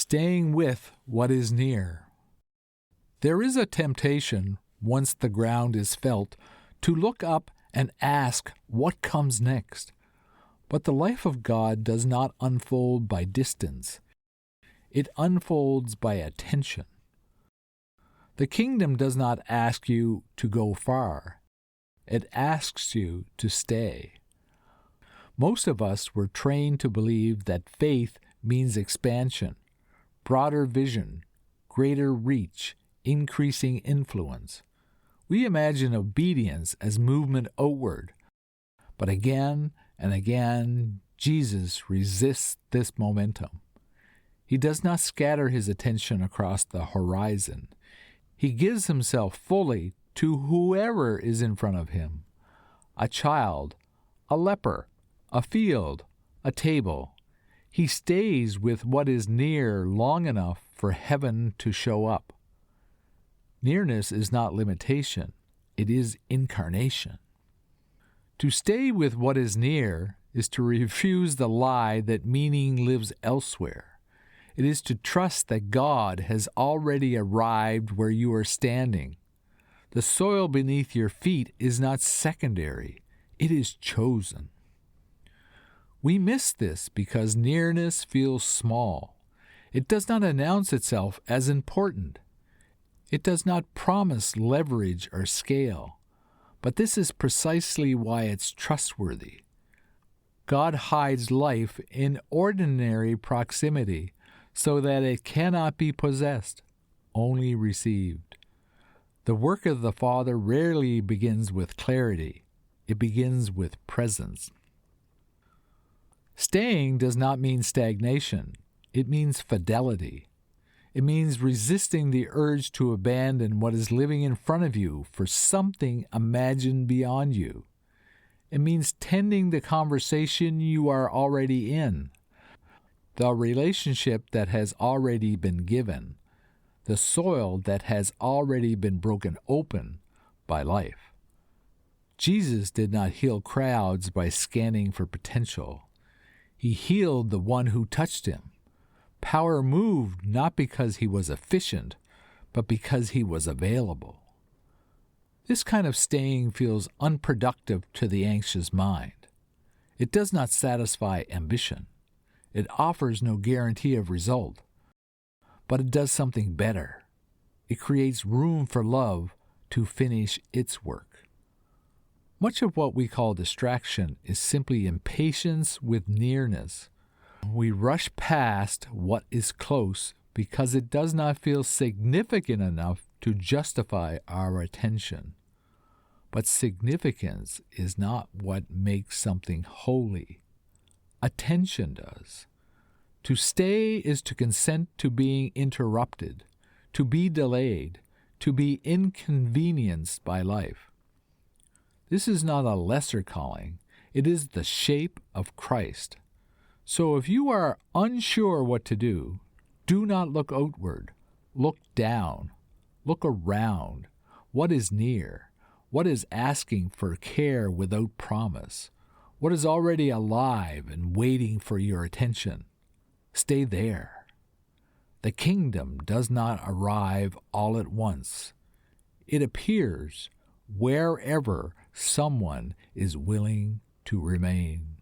staying with what is near. There is a temptation, once the ground is felt, to look up and ask what comes next. But the life of God does not unfold by distance. It unfolds by attention. The kingdom does not ask you to go far. It asks you to stay. Most of us were trained to believe that faith means expansion, broader vision, greater reach, increasing influence. We imagine obedience as movement outward. But again and again, Jesus resists this momentum. He does not scatter his attention across the horizon. He gives himself fully to whoever is in front of him. A child, a leper, a field, a table. He stays with what is near long enough for heaven to show up. Nearness is not limitation, it is incarnation. To stay with what is near is to refuse the lie that meaning lives elsewhere. It is to trust that God has already arrived where you are standing. The soil beneath your feet is not secondary, it is chosen. We miss this because nearness feels small. It does not announce itself as important. It does not promise leverage or scale. But this is precisely why it's trustworthy. God hides life in ordinary proximity so that it cannot be possessed, only received. The work of the Father rarely begins with clarity. It begins with presence. Staying does not mean stagnation. It means fidelity. It means resisting the urge to abandon what is living in front of you for something imagined beyond you. It means tending the conversation you are already in, the relationship that has already been given, the soil that has already been broken open by life. Jesus did not heal crowds by scanning for potential. He healed the one who touched him. Power moved not because he was efficient, but because he was available. This kind of staying feels unproductive to the anxious mind. It does not satisfy ambition. It offers no guarantee of result. But it does something better. It creates room for love to finish its work. Much of what we call distraction is simply impatience with nearness. We rush past what is close because it does not feel significant enough to justify our attention. But significance is not what makes something holy. Attention does. To stay is to consent to being interrupted, to be delayed, to be inconvenienced by life. This is not a lesser calling. It is the shape of Christ. So if you are unsure what to do not look outward. Look down. Look around. What is near? What is asking for care without promise? What is already alive and waiting for your attention? Stay there. The kingdom does not arrive all at once. It appears wherever someone is willing to remain.